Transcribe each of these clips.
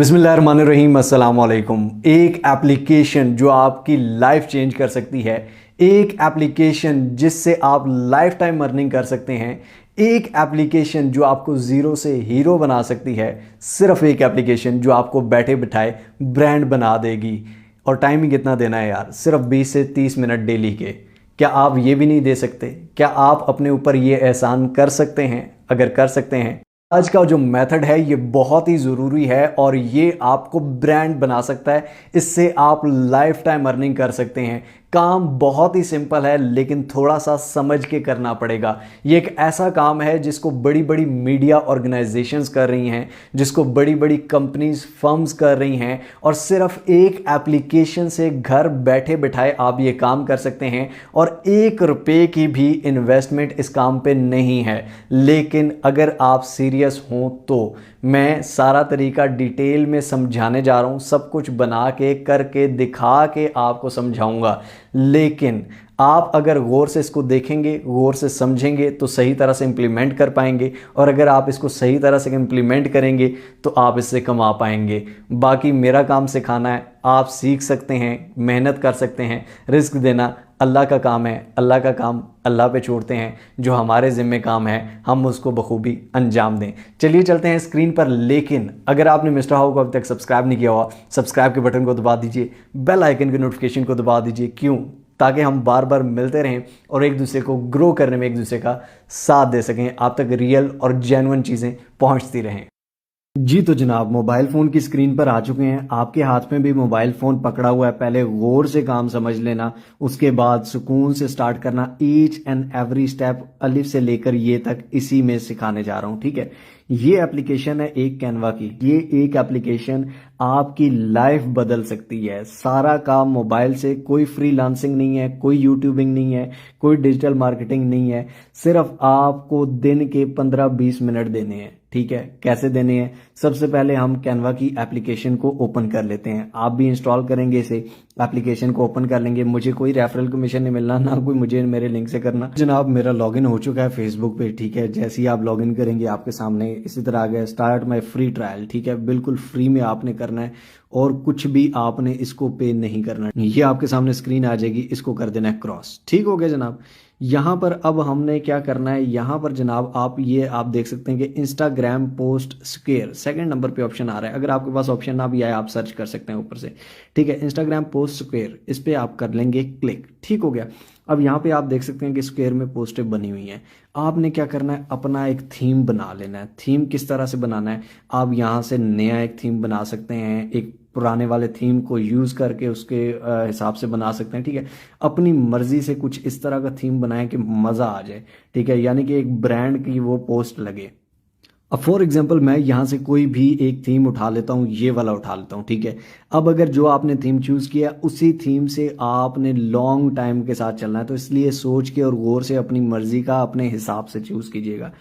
बिस्मिल्लाहिर्रहमानिर्रहीम अस्सलाम वालेकुम। एक एप्लीकेशन जो आपकी लाइफ चेंज कर सकती है, एक एप्लीकेशन जिससे आप लाइफ टाइम अर्निंग कर सकते हैं, एक एप्लीकेशन जो आपको ज़ीरो से हीरो बना सकती है, सिर्फ एक एप्लीकेशन जो आपको बैठे बिठाए ब्रांड बना देगी। और टाइमिंग कितना देना है यार, सिर्फ 20 से 30 मिनट डेली के। क्या आप ये भी नहीं दे सकते? क्या आप अपने ऊपर ये एहसान कर सकते हैं? अगर कर सकते हैं, आज का जो मेथड है ये बहुत ही ज़रूरी है और ये आपको ब्रांड बना सकता है। इससे आप लाइफ टाइम अर्निंग कर सकते हैं। काम बहुत ही सिंपल है लेकिन थोड़ा सा समझ के करना पड़ेगा। ये एक ऐसा काम है जिसको बड़ी बड़ी मीडिया ऑर्गेनाइजेशंस कर रही हैं, जिसको बड़ी बड़ी कंपनीज फर्म्स कर रही हैं, और सिर्फ एक एप्लीकेशन से घर बैठे बिठाए आप ये काम कर सकते हैं। और 1 रुपए की भी इन्वेस्टमेंट इस काम पे नहीं है। लेकिन अगर आप सीरियस हों तो मैं सारा तरीका डिटेल में समझाने जा रहा हूँ। सब कुछ बना के करके दिखा के आपको समझाऊंगा। लेकिन आप अगर गौर से इसको देखेंगे, गौर से समझेंगे तो सही तरह से इम्प्लीमेंट कर पाएंगे। और अगर आप इसको सही तरह से इम्प्लीमेंट करेंगे तो आप इससे कमा पाएंगे। बाकी मेरा काम सिखाना है, आप सीख सकते हैं, मेहनत कर सकते हैं। रिस्क देना अल्लाह का काम है, अल्लाह का काम अल्लाह पे छोड़ते हैं। जो हमारे ज़िम्मे काम है हम उसको बखूबी अंजाम दें। चलिए चलते हैं स्क्रीन पर। लेकिन अगर आपने मिस्टर हाउ को अभी तक सब्सक्राइब नहीं किया हुआ, सब्सक्राइब के बटन को दबा दीजिए, बेल आइकन के नोटिफिकेशन को दबा दीजिए। क्यों? ताकि हम बार बार मिलते रहें और एक दूसरे को ग्रो करने में एक दूसरे का साथ दे सकें, आप तक रियल और जेन्युइन चीज़ें पहुंचती रहें। जी तो जनाब, मोबाइल फ़ोन की स्क्रीन पर आ चुके हैं। आपके हाथ में भी मोबाइल फ़ोन पकड़ा हुआ है। पहले गौर से काम समझ लेना, उसके बाद सुकून से स्टार्ट करना। ईच एंड एवरी स्टेप अलिफ से लेकर ये तक इसी में सिखाने जा रहा हूँ, ठीक है। ये एप्लीकेशन है एक कैनवा की। ये एक एप्लीकेशन आपकी लाइफ बदल सकती है। सारा काम मोबाइल से, कोई फ्रीलांसिंग नहीं है, कोई यूट्यूबिंग नहीं है, कोई डिजिटल मार्केटिंग नहीं है। सिर्फ आपको दिन के 15-20 मिनट देने हैं, ठीक है। कैसे देने हैं? सबसे पहले हम कैनवा की एप्लीकेशन को ओपन कर लेते हैं। आप भी इंस्टॉल करेंगे इसे, एप्लीकेशन को ओपन कर लेंगे। मुझे कोई रेफरल कमीशन नहीं मिलना, ना कोई मुझे मेरे लिंक से करना। जनाब मेरा लॉगिन हो चुका है फेसबुक पे, ठीक है। जैसे ही आप लॉगिन करेंगे आपके सामने इसी तरह आ गया स्टार्ट माय फ्री ट्रायल, ठीक है। बिल्कुल फ्री में आपने करना है और कुछ भी आपने इसको पे नहीं करना। ये आपके सामने स्क्रीन आ जाएगी, इसको कर देना है क्रॉस। ठीक हो गया जनाब। यहाँ पर अब हमने क्या करना है, यहाँ पर जनाब आप देख सकते हैं कि Instagram post square second number पे ऑप्शन आ रहा है। अगर आपके पास ऑप्शन ना भी आए आप सर्च कर सकते हैं ऊपर से, ठीक है। इंस्टाग्राम पोस्ट स्क्वायर, इस पे आप कर लेंगे क्लिक। ठीक हो गया। अब यहाँ पे आप देख सकते हैं कि स्क्वायर में पोस्टें बनी हुई हैं। आपने क्या करना है, अपना एक थीम बना लेना है। थीम किस तरह से बनाना है, आप यहाँ से नया एक थीम बना सकते हैं, एक पुराने वाले थीम को यूज़ करके उसके हिसाब से बना सकते हैं, ठीक है। अपनी मर्जी से कुछ इस तरह का थीम बनाएं कि मज़ा आ जाए, ठीक है। यानी कि एक ब्रांड की वो पोस्ट लगे। अब फॉर एग्जाम्पल मैं यहाँ से कोई भी एक थीम उठा लेता हूँ, ये वाला उठा लेता हूँ, ठीक है। अब अगर जो आपने थीम चूज़ किया उसी थीम से आपने लॉन्ग टाइम के साथ चलना है, तो इसलिए सोच के और गौर से अपनी मर्जी का अपने हिसाब से चूज़ कीजिएगा।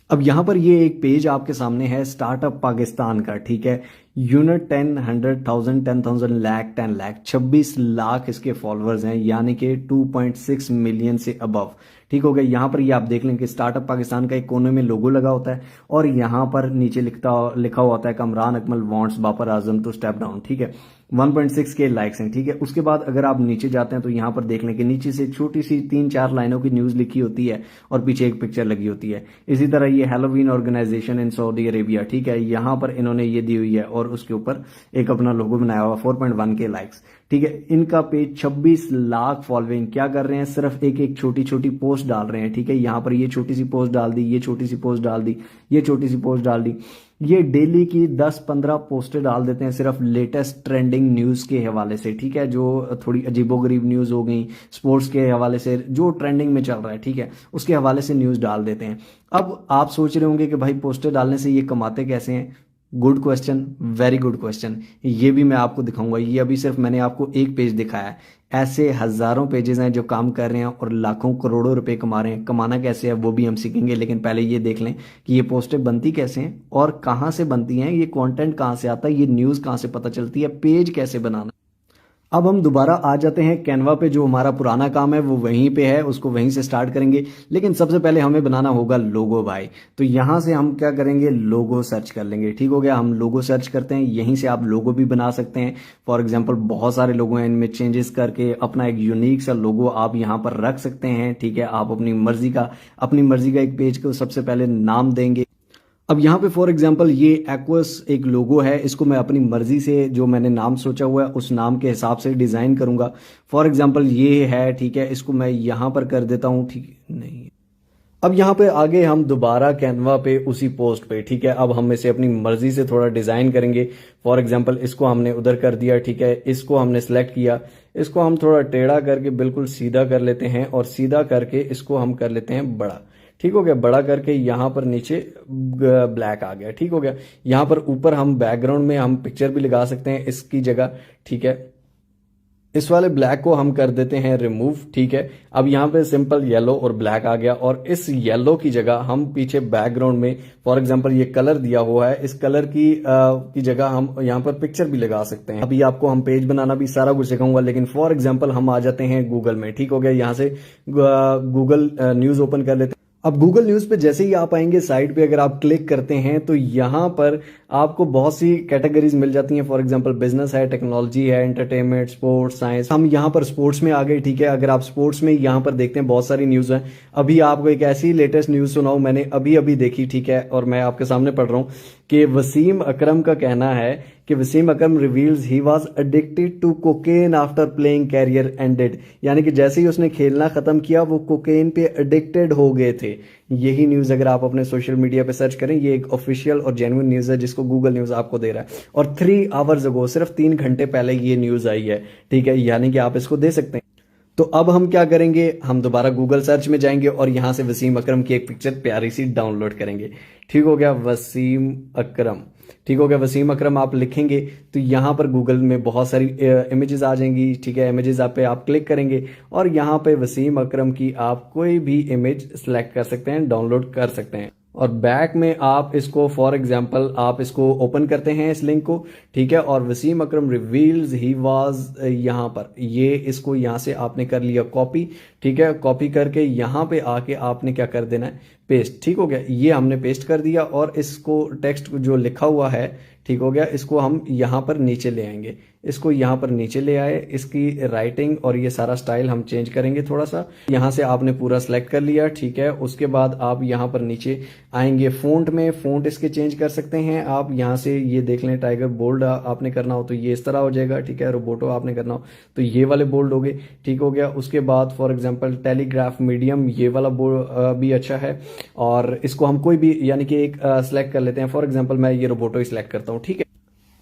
अब यहाँ पर ये एक पेज आपके सामने है स्टार्टअप पाकिस्तान का, ठीक है। यूनिट 10, 100,000, 10,000, लाख, 10 लाख, 26 लाख इसके फॉलोअर्स हैं, यानी कि 2.6 मिलियन से अबव। ठीक हो गया। यहाँ पर ये आप देख लें कि स्टार्टअप पाकिस्तान का एक कोने में लोगो लगा होता है और यहाँ पर नीचे लिखा होता है Kamran Akmal wants Babar Azam to step down, ठीक है। 1.6 के लाइक्स हैं, ठीक है। उसके बाद अगर आप नीचे जाते हैं तो यहाँ पर देख लें कि नीचे से छोटी सी 3-4 लाइनों की न्यूज़ लिखी होती है और पीछे एक पिक्चर लगी होती है। इसी तरह ये Halloween organisation in Saudi Arabia, ठीक है। यहाँ पर इन्होंने ये दी हुई है और उसके ऊपर एक अपना लोगो बनाया हुआ, 4.1 के लाइक्स, ठीक है। इनका पेज 26 लाख फॉलोइंग। क्या कर रहे हैं, सिर्फ एक एक छोटी छोटी पोस्ट डाल रहे हैं, ठीक है। यहाँ पर ये छोटी सी पोस्ट डाल दी, ये छोटी सी पोस्ट डाल दी, ये छोटी सी पोस्ट डाल दी। ये डेली की 10-15 पोस्टें डाल देते हैं सिर्फ लेटेस्ट ट्रेंडिंग न्यूज़ के हवाले से, ठीक है। जो थोड़ी अजीबोगरीब न्यूज़ हो गई, स्पोर्ट्स के हवाले से, जो ट्रेंडिंग में चल रहा है, ठीक है, उसके हवाले से न्यूज़ डाल देते हैं। अब आप सोच रहे होंगे कि भाई पोस्टर डालने से ये कमाते कैसे हैं। Good question, very good question. ये भी मैं आपको दिखाऊंगा। ये अभी सिर्फ मैंने आपको एक पेज दिखाया है, ऐसे हजारों पेजेस हैं जो काम कर रहे हैं और लाखों करोड़ों रुपए कमा रहे हैं। कमाना कैसे है वो भी हम सीखेंगे, लेकिन पहले ये देख लें कि ये पोस्टें बनती कैसे हैं और कहाँ से बनती हैं, ये कंटेंट कहाँ से आता है, ये न्यूज़ कहाँ से पता चलती है, पेज कैसे बनाना। अब हम दोबारा आ जाते हैं कैनवा पे। जो हमारा पुराना काम है वो वहीं पे है, उसको वहीं से स्टार्ट करेंगे। लेकिन सबसे पहले हमें बनाना होगा लोगो भाई। तो यहाँ से हम क्या करेंगे, लोगो सर्च कर लेंगे। ठीक हो गया, हम लोगो सर्च करते हैं। यहीं से आप लोगो भी बना सकते हैं। फॉर एग्जाम्पल बहुत सारे लोगो हैं, इनमें चेंजेस करके अपना एक यूनिक सा लोगो आप यहाँ पर रख सकते हैं। ठीक है, आप अपनी मर्जी का एक पेज को सबसे पहले नाम देंगे। अब यहाँ पे फॉर एग्जांपल ये एक्वस एक लोगो है, इसको मैं अपनी मर्जी से जो मैंने नाम सोचा हुआ है उस नाम के हिसाब से डिज़ाइन करूंगा। फॉर एग्जांपल ये है, ठीक है, इसको मैं यहाँ पर कर देता हूँ। ठीक नहीं, अब यहाँ पे आगे हम दोबारा कैनवा पे उसी पोस्ट पे, ठीक है, अब हम इसे अपनी मर्जी से थोड़ा डिज़ाइन करेंगे। फॉर एग्जांपल इसको हमने उधर कर दिया, ठीक है, इसको हमने सेलेक्ट किया, इसको हम थोड़ा टेढ़ा करके बिल्कुल सीधा कर लेते हैं और सीधा करके इसको हम कर लेते हैं बड़ा। ठीक हो गया, बड़ा करके यहाँ पर नीचे ब्लैक आ गया। ठीक हो गया, यहाँ पर ऊपर हम बैकग्राउंड में हम पिक्चर भी लगा सकते हैं इसकी जगह। ठीक है, इस वाले ब्लैक को हम कर देते हैं रिमूव। ठीक है, अब यहाँ पे सिंपल येलो और ब्लैक आ गया और इस येलो की जगह हम पीछे बैकग्राउंड में फॉर एग्जांपल ये कलर दिया हुआ है, इस कलर की जगह हम यहाँ पर पिक्चर भी लगा सकते हैं। अभी आपको हम पेज बनाना भी सारा कुछ सिखाऊंगा, लेकिन फॉर एग्जांपल हम आ जाते हैं गूगल में। ठीक हो गया, यहाँ से गूगल न्यूज ओपन कर लेते हैं। अब गूगल न्यूज़ पे जैसे ही आप आएंगे साइड पे, अगर आप क्लिक करते हैं तो यहाँ पर आपको बहुत सी कैटेगरीज मिल जाती हैं। फॉर एग्जांपल बिजनेस है, टेक्नोलॉजी है, एंटरटेनमेंट, स्पोर्ट्स, साइंस। हम यहाँ पर स्पोर्ट्स में आ गए। ठीक है, अगर आप स्पोर्ट्स में यहाँ पर देखते हैं बहुत सारी न्यूज़ हैं। अभी आपको एक ऐसी लेटेस्ट न्यूज़ सुनाऊं, मैंने अभी अभी देखी, ठीक है, और मैं आपके सामने पढ़ रहा हूँ कि वसीम अकरम का कहना है कि Wasim Akram reveals he was addicted to cocaine after playing career ended. यानी कि जैसे ही उसने खेलना खत्म किया वो कोकेन पे एडिक्टेड हो गए थे। यही न्यूज़ अगर आप अपने सोशल मीडिया पे सर्च करें, ये एक ऑफिशियल और जेन्युइन न्यूज़ है जिसको गूगल न्यूज़ आपको दे रहा है। और 3 आवर्स अगो, सिर्फ 3 घंटे पहले ये न्यूज़ आई है। ठीक है, यानी कि आप इसको दे सकते हैं। तो अब हम क्या करेंगे, हम दोबारा गूगल सर्च में जाएंगे और यहां से वसीम अकरम की एक पिक्चर प्यारी सी डाउनलोड करेंगे। ठीक हो गया, वसीम अकरम। ठीक हो गया, वसीम अकरम आप लिखेंगे तो यहाँ पर गूगल में बहुत सारी इमेजेस आ जाएंगी। ठीक है, इमेजेस पे आप क्लिक करेंगे और यहाँ पे वसीम अकरम की आप कोई भी इमेज सेलेक्ट कर सकते हैं, डाउनलोड कर सकते हैं। और बैक में आप इसको फॉर एग्जांपल आप इसको ओपन करते हैं इस लिंक को। ठीक है, और Wasim Akram reveals he was, यहाँ पर ये इसको यहाँ से आपने कर लिया कॉपी। ठीक है, कॉपी करके यहाँ पे आके आपने क्या कर देना है, पेस्ट। ठीक हो गया, ये हमने पेस्ट कर दिया और इसको टेक्स्ट जो लिखा हुआ है, ठीक हो गया, इसको हम यहाँ पर नीचे ले आएंगे। इसको यहाँ पर नीचे ले आए, इसकी राइटिंग और ये सारा स्टाइल हम चेंज करेंगे थोड़ा सा। यहाँ से आपने पूरा सेलेक्ट कर लिया। ठीक है, उसके बाद आप यहाँ पर नीचे आएंगे फ़ॉन्ट में, फ़ॉन्ट इसके चेंज कर सकते हैं आप। यहाँ से ये देख लें, टाइगर बोल्ड आपने करना हो तो ये इस तरह हो जाएगा। ठीक है, रोबोटो आपने करना हो तो ये वाले बोल्ड हो गए। ठीक हो गया, उसके बाद फॉर एग्जाम्पल टेलीग्राफ मीडियम, ये वाला बोल्ड भी अच्छा है। और इसको हम कोई भी यानी कि एक सेलेक्ट कर लेते हैं। फॉर एग्जाम्पल मैं ये रोबोटो ही सेलेक्ट करता हूँ। ठीक है,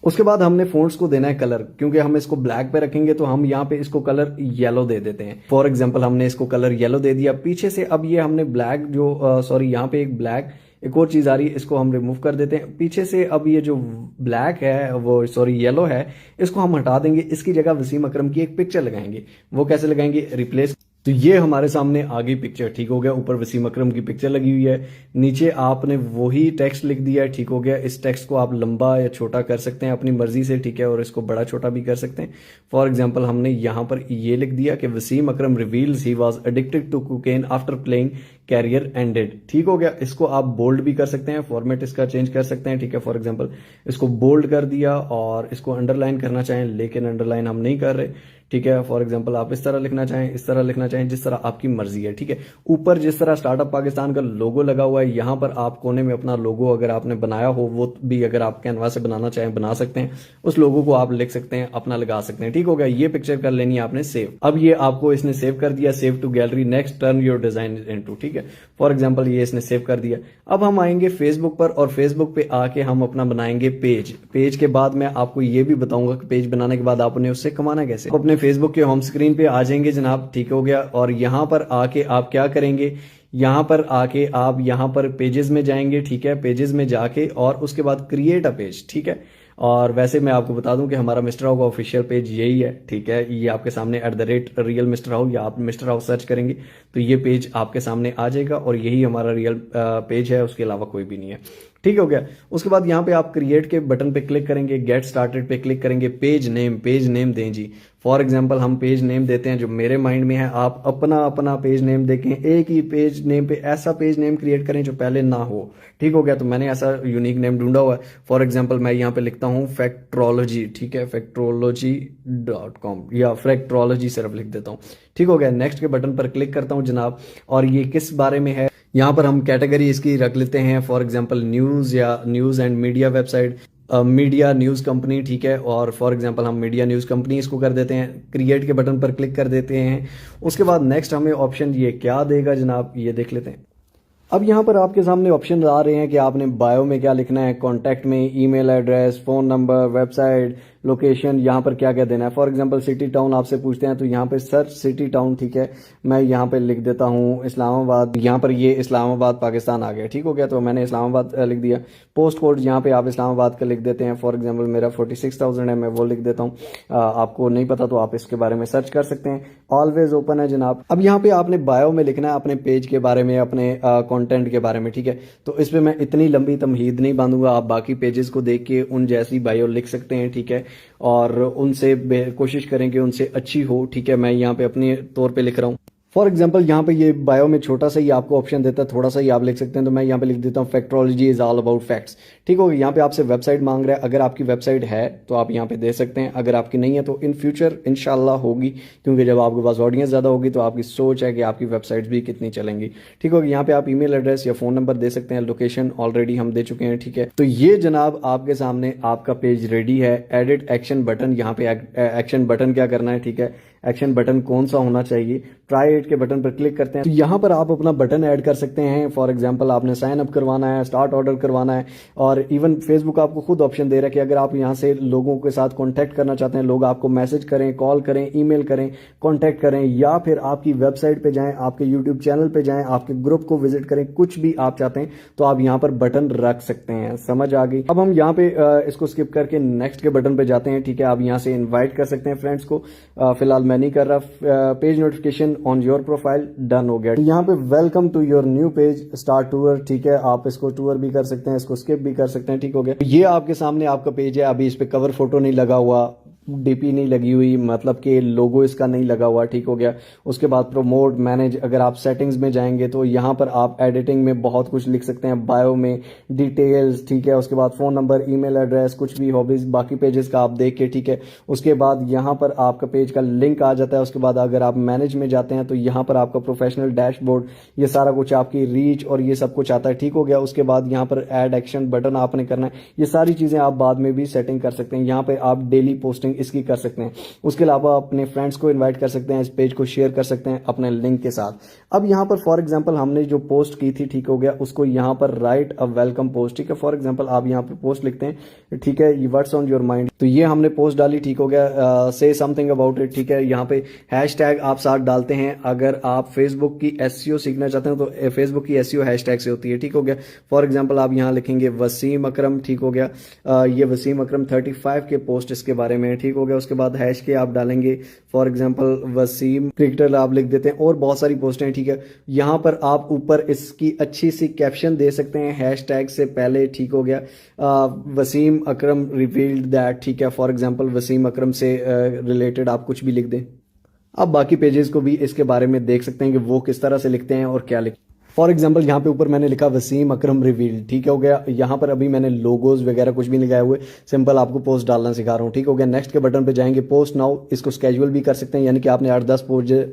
उसके बाद हमने फोन्ट्स को देना है कलर, क्योंकि हम इसको ब्लैक पे रखेंगे तो हम यहाँ पे इसको कलर येलो दे देते हैं। फॉर एग्जांपल हमने इसको कलर येलो दे दिया पीछे से। अब ये हमने ब्लैक जो सॉरी यहाँ पे एक ब्लैक एक और चीज आ रही है, इसको हम रिमूव कर देते हैं पीछे से। अब ये जो ब्लैक है वो सॉरी येलो है, इसको हम हटा देंगे। इसकी जगह वसीम अकरम की एक पिक्चर लगाएंगे। वो कैसे लगाएंगे, रिप्लेस। तो ये हमारे सामने आ गई पिक्चर। ठीक हो गया, ऊपर वसीम अकरम की पिक्चर लगी हुई है, नीचे आपने वही टेक्स्ट लिख दिया है। ठीक हो गया, इस टेक्स्ट को आप लंबा या छोटा कर सकते हैं अपनी मर्जी से। ठीक है, और इसको बड़ा छोटा भी कर सकते हैं। फॉर एग्जांपल हमने यहाँ पर ये लिख दिया कि Wasim Akram reveals he was addicted to cocaine after playing career ended. ठीक हो गया, इसको आप बोल्ड भी कर सकते हैं, फॉर्मेट इसका चेंज कर सकते हैं। ठीक है, फॉर एग्जांपल इसको बोल्ड कर दिया और इसको अंडरलाइन करना चाहें, लेकिन अंडरलाइन हम नहीं कर रहे। ठीक है, फॉर एग्जांपल आप इस तरह लिखना चाहें, इस तरह लिखना चाहें, जिस तरह आपकी मर्जी है। ठीक है, ऊपर जिस तरह स्टार्टअप पाकिस्तान का लोगो लगा हुआ है, यहाँ पर आप कोने में अपना लोगो अगर आपने बनाया हो वो भी अगर आप कैनवा से बनाना चाहें बना सकते हैं। उस लोगो को आप लिख सकते हैं, अपना लगा सकते हैं। ठीक हो गया, ये पिक्चर कर लेनी है आपने सेव। अब ये आपको इसने सेव कर दिया, save to gallery, next turn your design into. ठीक है, फॉर एग्जांपल ये इसने सेव कर दिया। अब हम आएंगे फेसबुक पर और फेसबुक पे आके हम अपना बनाएंगे पेज। पेज के बाद मैं आपको ये भी बताऊंगा कि पेज बनाने के बाद आपने उससे कमाना कैसे। तो अपने फेसबुक के होम स्क्रीन पे आ जाएंगे जनाब। ठीक हो गया, और यहां पर आके आप क्या करेंगे, यहां पर आके आप यहां पर पेजेस में जाएंगे। ठीक है, पेजेस में जाके और उसके बाद क्रिएट अ पेज। ठीक है, और वैसे मैं आपको बता दूं कि हमारा मिस्टर हाउ का ऑफिशियल पेज यही है। ठीक है, ये आपके सामने @real मिस्टर हाउ या आप मिस्टर हाउ सर्च करेंगे तो ये पेज आपके सामने आ जाएगा और यही हमारा रियल पेज है, उसके अलावा कोई भी नहीं है। ठीक हो गया। उसके बाद यहाँ पे आप क्रिएट के बटन पे क्लिक करेंगे, गेट स्टार्टेड पे क्लिक करेंगे, पेज नेम दें जी। फॉर एग्जांपल हम पेज नेम देते हैं जो मेरे माइंड में है, आप अपना अपना पेज नेम देखें, एक ही पेज नेम पे ऐसा पेज नेम क्रिएट करें जो पहले ना हो। ठीक हो गया, तो मैंने ऐसा यूनिक नेम ढूंढा हुआ है। फॉर एग्जांपल मैं यहाँ पे लिखता हूँ फैक्ट्रोलॉजी, ठीक है, factrology.com या फैक्ट्रोलॉजी सिर्फ लिख देता हूँ। ठीक हो गया, नेक्स्ट के बटन पर क्लिक करता हूँ जनाब। और ये किस बारे में है, यहाँ पर हम कैटेगरी इसकी रख लेते हैं, फॉर एग्जांपल न्यूज़ या news and media website, media news company, ठीक है। और फॉर एग्जांपल हम मीडिया न्यूज़ कंपनी इसको कर देते हैं, क्रिएट के बटन पर क्लिक कर देते हैं। उसके बाद नेक्स्ट हमें ऑप्शन ये क्या देगा जनाब, ये देख लेते हैं। अब यहाँ पर आपके सामने ऑप्शन आ रहे हैं कि आपने बायो में क्या लिखना है, कॉन्टैक्ट में email address, phone number, website, location, यहाँ पर क्या क्या देना है। फॉर एग्जांपल सिटी टाउन आपसे पूछते हैं तो यहाँ पे सर्च सिटी टाउन, ठीक है, मैं यहाँ पे लिख देता हूँ इस्लामाबाद। यहाँ पर ये इस्लामाबाद पाकिस्तान आ गया। ठीक हो गया, तो मैंने इस्लामाबाद लिख दिया। पोस्ट कोड यहाँ पे आप इस्लामाबाद का लिख देते हैं, फॉर एग्जाम्पल मेरा 46,000 है, मैं वो लिख देता हूँ। आपको नहीं पता तो आप इसके बारे में सर्च कर सकते हैं। ऑलवेज ओपन है जनाब। अब यहाँ पे आपने बायो में लिखना है अपने पेज के बारे में, अपने कंटेंट के बारे में, ठीक है। तो इस पे मैं इतनी लंबी तमहीद नहीं बांधूंगा, आप बाकी पेजेस को देख के उन जैसी बायो लिख सकते हैं, ठीक है, और उनसे कोशिश करें कि उनसे अच्छी हो, ठीक है। मैं यहाँ पे अपने तौर पे लिख रहा हूँ। फॉर एग्जाम्पल यहाँ पे ये बायो में छोटा सा ही आपको ऑप्शन देता है, थोड़ा सा ही आप लिख सकते हैं, तो मैं यहाँ पे लिख देता हूँ फैक्ट्रोलॉजी इज ऑल अबाउट फैक्ट्स। ठीक हो गया, यहाँ पे आपसे वेबसाइट मांग रहा है, अगर आपकी वेबसाइट है तो आप यहाँ पे दे सकते हैं, अगर आपकी नहीं है तो इन फ्यूचर इंशाल्लाह होगी, क्योंकि जब आपके पास ऑडियंस ज़्यादा होगी तो आपकी सोच है कि आपकी वेबसाइट भी कितनी चलेंगी। ठीक होगा, यहाँ पे आप ईमेल एड्रेस या फ़ोन नंबर दे सकते हैं, लोकेशन ऑलरेडी हम दे चुके हैं, ठीक है। तो ये जनाब आपके सामने आपका पेज रेडी है। एडिट एक्शन बटन, यहाँ पे एक्शन बटन क्या करना है, ठीक है, एक्शन बटन कौन सा होना चाहिए, ट्राई इट के बटन पर क्लिक करते हैं तो यहाँ पर आप अपना बटन ऐड कर सकते हैं। फॉर एग्जांपल आपने साइन अप करवाना है, स्टार्ट ऑर्डर करवाना है, और इवन फेसबुक आपको खुद ऑप्शन दे रहा है कि अगर आप यहाँ से लोगों के साथ कांटेक्ट करना चाहते हैं, लोग आपको मैसेज करें, कॉल करें, ईमेल करें, कांटेक्ट करें, या फिर आपकी वेबसाइट पे जाएं, आपके यूट्यूब चैनल पे जाएं, आपके ग्रुप को विजिट करें, कुछ भी आप चाहते हैं तो आप यहाँ पर बटन रख सकते हैं। समझ आ गई। अब हम यहाँ पे इसको स्किप करके नेक्स्ट के बटन पे जाते हैं, ठीक है। आप यहाँ से इन्वाइट कर सकते हैं फ्रेंड्स को, फिलहाल मैं नहीं कर रहा। Page notification on your profile done हो गया। यहाँ पे welcome to your new page, start tour, ठीक है, आप इसको टूर भी कर सकते हैं, इसको स्किप भी कर सकते हैं। ठीक हो गया, ये आपके सामने आपका पेज है। अभी इस पे कवर फोटो नहीं लगा हुआ, डीपी नहीं लगी हुई, मतलब कि लोगो इसका नहीं लगा हुआ। ठीक हो गया, उसके बाद प्रोमोट, मैनेज, अगर आप सेटिंग्स में जाएंगे तो यहाँ पर आप एडिटिंग में बहुत कुछ लिख सकते हैं, बायो में डिटेल्स, ठीक है, उसके बाद फोन नंबर, ईमेल एड्रेस, कुछ भी हॉबीज, बाकी पेजेस का आप देख के, ठीक है। उसके बाद यहाँ पर आपका पेज का लिंक आ जाता है। उसके बाद अगर आप मैनेज में जाते हैं तो यहाँ पर आपका प्रोफेशनल डैशबोर्ड, ये सारा कुछ, आपकी रीच और ये सब कुछ आता है। ठीक हो गया, उसके बाद यहाँ पर ऐड एक्शन बटन आपने करना है। ये सारी चीजें आप बाद में भी सेटिंग कर सकते हैं। यहाँ पे आप डेली पोस्टिंग इसकी कर सकते हैं। उसके अलावा अपने फ्रेंड्स को इनवाइट कर सकते हैं, इस पेज को शेयर कर सकते हैं अपने लिंक के साथ। अब यहाँ पर फॉर एग्जांपल हमने जो पोस्ट की थी, ठीक हो गया, उसको यहाँ पर राइट अ वेलकम पोस्ट, ठीक है। फॉर एग्जांपल आप यहाँ पर पोस्ट लिखते हैं, ठीक है, व्हाट्स ऑन योर माइंड, तो ये हमने पोस्ट डाली। ठीक हो गया, से समथिंग अबाउट इट, ठीक है। यहाँ पे हैशटैग आप साथ डालते हैं। अगर आप फेसबुक की एसईओ सीखना चाहते हैं तो फेसबुक की एसईओ हैशटैग से होती है। ठीक हो गया, फॉर एग्जांपल आप यहाँ लिखेंगे वसीम अकरम, ठीक हो गया, ये वसीम अकरम 35 के पोस्ट इसके बारे में। ठीक हो गया, उसके बाद हैश के आप डालेंगे, फॉर एग्जांपल वसीम क्रिकेटर आप लिख देते हैं, और बहुत सारी पोस्टें हैं, ठीक है। यहाँ पर आप ऊपर इसकी अच्छी सी कैप्शन दे सकते हैं हैशटैग से पहले। ठीक हो गया, वसीम अकरम रिवील्ड दैट, ठीक है, फॉर एग्जांपल वसीम अकरम से रिलेटेड आप कुछ भी लिख दें। आप बाकी पेजेस को भी इसके बारे में देख सकते हैं कि वो किस तरह से लिखते हैं और क्या लिखते हैं। फॉर एग्जाम्पल यहाँ पे ऊपर मैंने लिखा वसीम अकरम रिवील्ड, ठीक हो गया। यहाँ पर अभी मैंने लोगोज वगैरह कुछ भी लगाए हुए, सिंपल आपको पोस्ट डालना सिखा रहा हूँ। ठीक हो गया, नेक्स्ट के बटन पे जाएंगे, पोस्ट नाउ, इसको स्केड्यूल भी कर सकते हैं, यानी कि आपने 8-10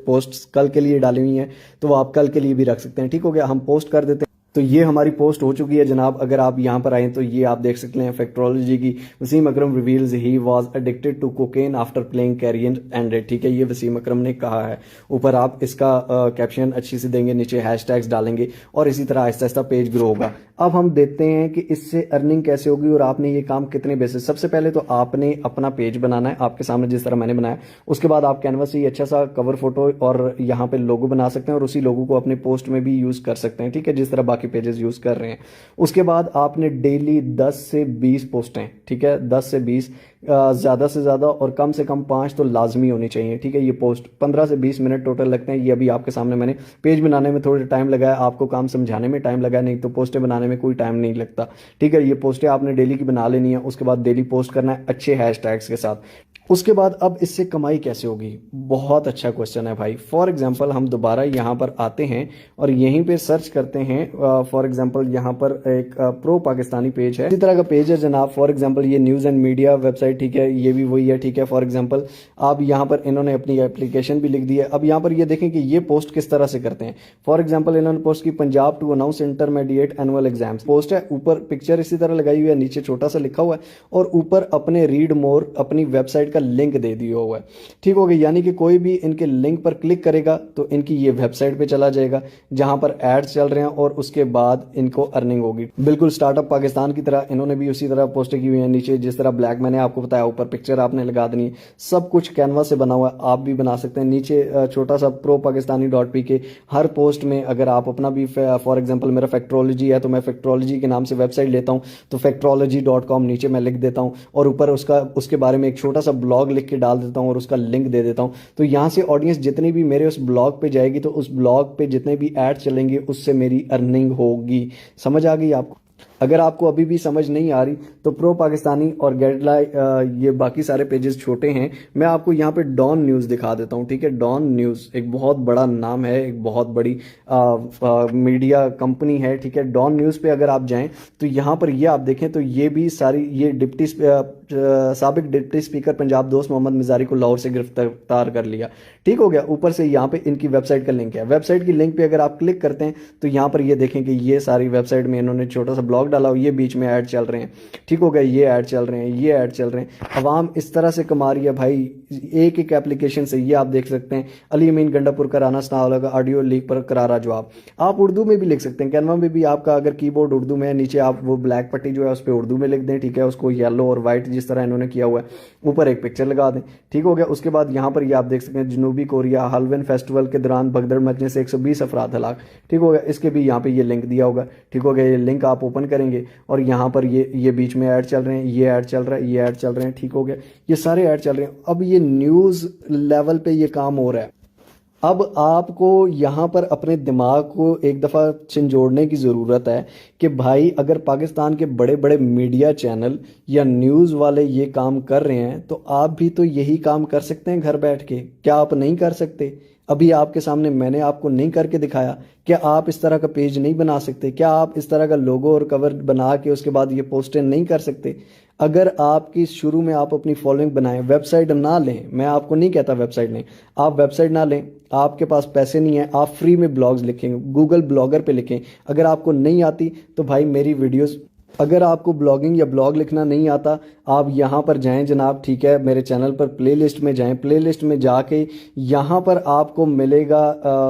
पोस्ट कल के लिए डाली हुई हैं तो वो आप कल के लिए भी रख सकते हैं। ठीक हो गया, हम पोस्ट कर देते हैं। तो ये हमारी पोस्ट हो चुकी है जनाब। अगर आप यहाँ पर आए तो ये आप देख सकते हैं फैक्ट्रोलॉजी की, Wasim Akram reveals he was addicted to cocaine after playing career ended, ठीक है, ये वसीम अकरम ने कहा है। ऊपर आप इसका कैप्शन अच्छी से देंगे, नीचे हैशटैग्स डालेंगे, और इसी तरह आहिस्ता आहिस्ता पेज ग्रो होगा। अब हम देखते हैं कि इससे अर्निंग कैसे होगी और आपने ये काम कितने बेसिस। सबसे पहले तो आपने अपना पेज बनाना है आपके सामने जिस तरह मैंने बनाया। उसके बाद आप कैनवस से अच्छा सा कवर फोटो और यहाँ पे लोगो बना सकते हैं, और उसी लोगो को अपने पोस्ट में भी यूज कर सकते हैं, ठीक है, जिस तरह बाकी बाकी पेजेस यूज़ कर रहे हैं। उसके बाद आपने डेली 10 से 20 पोस्टें, ठीक है, 10 से 20 ज़्यादा से ज़्यादा और कम से कम 5 तो लाजमी होनी चाहिए, ठीक है। ये पोस्ट 15 से 20 मिनट टोटल लगते हैं। ये अभी आपके सामने मैंने पेज बनाने में थोड़ा टाइम लगाया, आपको काम समझाने में टाइम लगा, नहीं तो पोस्टें बनाने में कोई टाइम नहीं लगता, ठीक है। ये पोस्टें आपने डेली की बना लेनी है। उसके बाद डेली पोस्ट करना है अच्छे हैशटैग्स के साथ। उसके बाद अब इससे कमाई कैसे होगी, बहुत अच्छा क्वेश्चन है भाई। फॉर एग्जांपल हम दोबारा यहाँ पर आते हैं और यहीं पे सर्च करते हैं। फॉर एग्जांपल यहाँ पर एक प्रो पाकिस्तानी पेज है, इसी तरह का पेज है जनाब। फॉर एग्जांपल ये न्यूज़ एंड मीडिया वेबसाइट, ठीक है, ये भी वही है, ठीक है। फॉर एग्जांपल आप यहाँ पर इन्होंने अपनी एप्लीकेशन भी लिख दी है। अब यहाँ पर ये देखें कि ये पोस्ट किस तरह से करते हैं। फॉर एग्जाम्पल इन्होंने पोस्ट की Punjab to announce intermediate annual exams, post है, ऊपर पिक्चर इसी तरह लगाई हुई है, नीचे छोटा सा लिखा हुआ है और ऊपर अपने रीड मोर अपनी वेबसाइट का लिंक दे दिया हुआ है, ठीक हो गया। यानी कि कोई भी इनके लिंक पर क्लिक करेगा तो इनकी ये वेबसाइट पे चला जाएगा जहां पर एड्स चल रहे हैं और उसके बाद इनको अर्निंग होगी। बिल्कुल स्टार्टअप पाकिस्तान की तरह इन्होंने भी उसी तरह पोस्टें की हुई है। नीचे जिस तरह ब्लैक मैंने आपको बताया, ऊपर पिक्चर आपने लगा देनी है। सब कुछ कैनवा से बना हुआ है, आप भी बना सकते हैं। नीचे छोटा सा प्रो पाकिस्तानी .pk, हर पोस्ट में अगर आप अपना भी, फॉर एग्जांपल मेरा फैक्ट्रोलॉजी है तो मैं फैक्ट्रोलॉजी के नाम से वेबसाइट लेता हूं तो factrology.com नीचे मैं लिख देता हूं और ऊपर उसके बारे में एक छोटा सा ब्लॉग लिख के डाल देता हूं और उसका लिंक दे देता हूं। तो यहां से ऑडियंस जितनी भी मेरे उस ब्लॉग पे जाएगी तो उस ब्लॉग पे जितने भी ऐड चलेंगे उससे मेरी अर्निंग होगी। समझ आ गई आपको? अगर आपको अभी भी समझ नहीं आ रही तो प्रो पाकिस्तानी और गेटलाइट ये बाकी सारे पेजेस छोटे हैं। मैं आपको यहाँ पे डॉन न्यूज़ दिखा देता हूँ, ठीक है। डॉन न्यूज़ एक बहुत बड़ा नाम है, एक बहुत बड़ी मीडिया कंपनी है, ठीक है। डॉन न्यूज़ पे अगर आप जाएं तो यहाँ पर ये आप देखें तो ये भी सारी, ये साबिक डिप्टी स्पीकर पंजाब दोस्त मोहम्मद मिजारी को लाहौर से गिरफ्तार कर लिया, ठीक हो गया। ऊपर से यहाँ पे इनकी वेबसाइट का लिंक है। वेबसाइट की लिंक पे अगर आप क्लिक करते हैं तो यहाँ पर ये देखें कि ये सारी वेबसाइट में इन्होंने छोटा सा ब्लॉग डाला, ये बीच में ऐड चल रहे हैं, ठीक हो गया। ये ऐड चल रहे हैं, ये ऐड चल रहे हैं। अवाम इस तरह से कमा रही है भाई एक एक एप्लीकेशन से। ये आप देख सकते हैं, अली अमीन गंडापुर का राना सनावला का ऑडियो लीक पर करारा जवाब। आप उर्दू में भी लिख सकते हैं, कैनवा में भी आपका अगर कीबोर्ड उर्दू में है, नीचे आप वो ब्लैक पट्टी जो है उस पर उर्दू में लिख दें, ठीक है। उसको येलो और व्हाइट जिस तरह इन्होंने किया हुआ है, ऊपर एक पिक्चर लगा दें, ठीक हो गया। उसके बाद यहाँ पर ये आप देख सकते हैं, जनूबी कोरिया हलवेन फेस्टिवल के दौरान भगदड़ मचने से 120 अफराद हलाक, ठीक हो गया। इसके भी यहाँ पे ये लिंक दिया होगा, ठीक हो गया। ये लिंक आप ओपन करेंगे और यहाँ पर ये बीच में ऐड चल रहे हैं, ये ऐड चल रहा है, ये ऐड चल रहे हैं, ठीक हो गया। ये सारे ऐड चल रहे हैं। अब ये न्यूज़ लेवल पे ये काम हो रहा है। अब आपको यहाँ पर अपने दिमाग को एक दफ़ा झंझोड़ने की ज़रूरत है कि भाई अगर पाकिस्तान के बड़े बड़े मीडिया चैनल या न्यूज़ वाले ये काम कर रहे हैं तो आप भी तो यही काम कर सकते हैं घर बैठ के। क्या आप नहीं कर सकते? अभी आपके सामने मैंने आपको नहीं करके दिखाया। क्या आप इस तरह का पेज नहीं बना सकते? क्या आप इस तरह का लोगो और कवर बना के उसके बाद ये पोस्टें नहीं कर सकते? अगर आपकी शुरू में आप अपनी फॉलोइंग बनाएं, वेबसाइट ना लें, मैं आपको नहीं कहता वेबसाइट लें, आप वेबसाइट ना लें, आपके पास पैसे नहीं है, आप फ्री में ब्लॉग्स लिखेंगे, गूगल ब्लॉगर पे लिखें। अगर आपको नहीं आती तो भाई मेरी वीडियोस, अगर आपको ब्लॉगिंग या ब्लॉग लिखना नहीं आता आप यहाँ पर जाएं जनाब, ठीक है। मेरे चैनल पर प्लेलिस्ट में जाएं, प्लेलिस्ट में जाके यहाँ पर आपको मिलेगा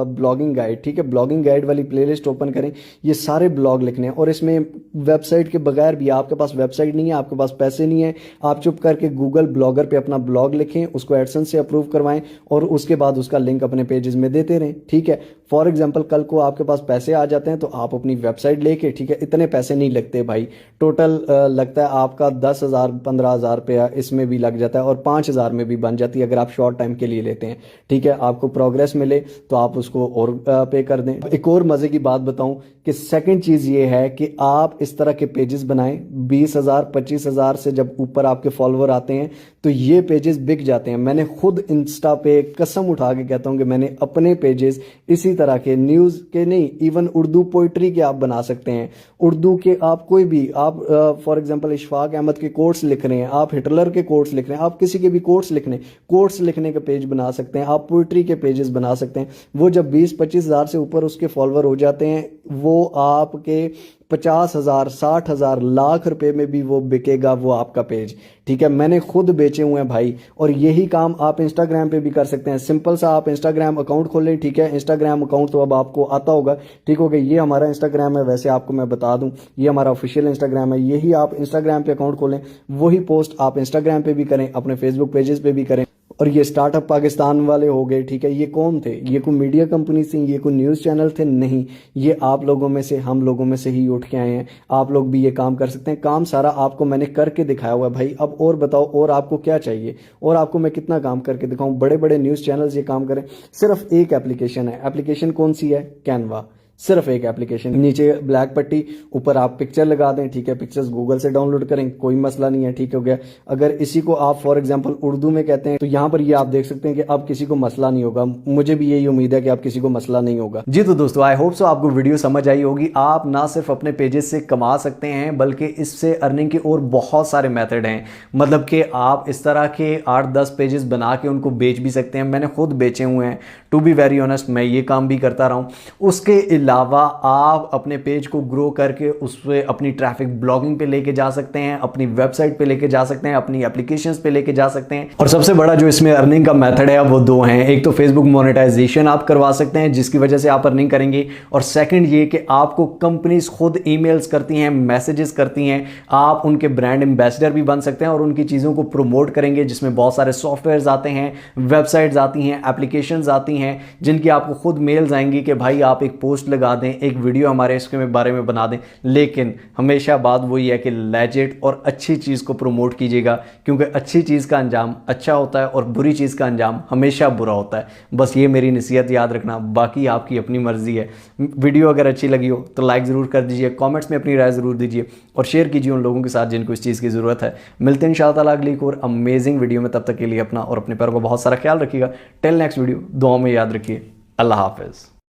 ब्लॉगिंग गाइड, ठीक है। ब्लॉगिंग गाइड वाली प्लेलिस्ट ओपन करें, ये सारे ब्लॉग लिखने हैं और इसमें वेबसाइट के बगैर भी, आपके पास वेबसाइट नहीं है, आपके पास पैसे नहीं है, आप चुप करके गूगल ब्लॉगर पे अपना ब्लॉग लिखें, उसको एडसेंस से अप्रूव करवाएं और उसके बाद उसका लिंक अपने पेजेस में देते रहें, ठीक है। फॉर एग्जाम्पल कल को आपके पास पैसे आ जाते हैं तो आप अपनी वेबसाइट लेके, ठीक है, इतने पैसे नहीं लगते भाई, टोटल लगता है आपका 10,000 15,000 रुपया इसमें भी लग जाता है और 5,000 में भी बन जाती है अगर आप शॉर्ट टाइम के लिए लेते हैं, ठीक है। आपको प्रोग्रेस मिले तो आप उसको और पे कर दें। एक और मजे की बात बताऊं कि सेकंड चीज ये है कि आप इस तरह के पेजेस बनाएं, 20,000 25,000 से जब ऊपर आपके फॉलोअर आते हैं तो ये पेजेस बिक जाते हैं। मैंने खुद इंस्टा पे कसम उठा के कहता हूं कि मैंने अपने पेजेस इसी तरह के, न्यूज के नहीं, इवन उर्दू पोइट्री के आप बना सकते हैं, उर्दू के आप कोई भी, आप फॉर एग्जांपल इशफाक अहमद के कोट्स लिख रहे हैं, आप हिटलर के कोट्स लिख रहे हैं, आप किसी के भी कोट्स लिखने के पेज बना सकते हैं, आप पोइट्री के पेजेस बना सकते हैं। वो जब 20-25,000 से ऊपर उसके फॉलोअर हो जाते हैं वो आपके 50,000 60,000 लाख रुपए में भी वो बिकेगा वो आपका पेज, ठीक है। मैंने खुद बेचे हुए हैं भाई। और यही काम आप इंस्टाग्राम पे भी कर सकते हैं। सिंपल सा आप इंस्टाग्राम अकाउंट खोलें, ठीक है। इंस्टाग्राम अकाउंट तो अब आपको आता होगा, ठीक हो गया। ये हमारा इंस्टाग्राम है, वैसे आपको मैं बता दूं ये हमारा ऑफिशियल इंस्टाग्राम है। यही आप इंस्टाग्राम पे अकाउंट खोलें, वही पोस्ट आप इंस्टाग्राम पे भी करें, अपने फेसबुक पेजेस पे भी करें। और ये स्टार्टअप पाकिस्तान वाले हो गए, ठीक है, ये कौन थे? ये कोई मीडिया कंपनी थी? ये कोई न्यूज़ चैनल थे? नहीं, ये आप लोगों में से, हम लोगों में से ही उठ के आए हैं। आप लोग भी ये काम कर सकते हैं। काम सारा आपको मैंने करके दिखाया हुआ है भाई। अब और बताओ, और आपको क्या चाहिए? और आपको मैं कितना काम करके दिखाऊं? बड़े बड़े न्यूज़ चैनल्स ये काम करें। सिर्फ एक एप्लीकेशन है। एप्लीकेशन कौन सी है? कैनवा। सिर्फ एक एप्लीकेशन, नीचे ब्लैक पट्टी, ऊपर आप पिक्चर लगा दें, ठीक है, पिक्चर्स गूगल से डाउनलोड करें, कोई मसला नहीं है, ठीक हो गया। अगर इसी को आप फॉर एग्जांपल उर्दू में कहते हैं तो यहाँ पर ये आप देख सकते हैं कि अब किसी को मसला नहीं होगा। मुझे भी यही उम्मीद है कि अब किसी को मसला नहीं होगा। जी तो दोस्तों, आई होप सो आपको वीडियो समझ आई होगी। आप ना सिर्फ अपने पेजेस से कमा सकते हैं बल्कि इससे अर्निंग के और बहुत सारे मेथड हैं। मतलब कि आप इस तरह के 8-10 पेजेस बना के उनको बेच भी सकते हैं। मैंने खुद बेचे हुए हैं, टू बी वेरी ऑनेस्ट, मैं ये काम भी करता रहा हूँ। उसके अलावा आप अपने पेज को ग्रो करके उस पर अपनी ट्रैफिक ब्लॉगिंग पे लेके जा सकते हैं, अपनी वेबसाइट पे लेके जा सकते हैं, अपनी एप्लीकेशंस पे लेके जा सकते हैं। और सबसे बड़ा जो इसमें अर्निंग का मेथड है वो दो हैं। एक तो फेसबुक मोनेटाइजेशन आप करवा सकते हैं जिसकी वजह से आप अर्निंग करेंगे, और सेकंड ये कि आपको कंपनीज खुद ईमेल्स करती हैं, मैसेजेस करती हैं, आप उनके ब्रांड एम्बेसडर भी बन सकते हैं और उनकी चीज़ों को प्रमोट करेंगे, जिसमें बहुत सारे सॉफ्टवेयर आते हैं, वेबसाइट्स आती हैं, एप्लीकेशंस आती हैं, जिनकी आपको खुद मेल्स आएंगी कि भाई आप एक पोस्ट लगा दें, एक वीडियो हमारे इसके बारे में बना दें। लेकिन हमेशा बात वही है कि लेजिट और अच्छी चीज़ को प्रमोट कीजिएगा, क्योंकि अच्छी चीज़ का अंजाम अच्छा होता है और बुरी चीज़ का अंजाम हमेशा बुरा होता है। बस ये मेरी नसीहत याद रखना, बाकी आपकी अपनी मर्जी है। वीडियो अगर अच्छी लगी हो तो लाइक ज़रूर कर दीजिए, कमेंट्स में अपनी राय ज़रूर दीजिए और शेयर कीजिए उन लोगों के साथ जिनको इस चीज़ की ज़रूरत है। मिलते हैं इंशाअल्लाह ताला अगली और अमेजिंग वीडियो में। तब तक के लिए अपना और अपने पैरों का बहुत सारा ख्याल रखिएगा। टिल नेक्स्ट वीडियो, दुआ में याद रखिए। अल्लाह हाफिज़।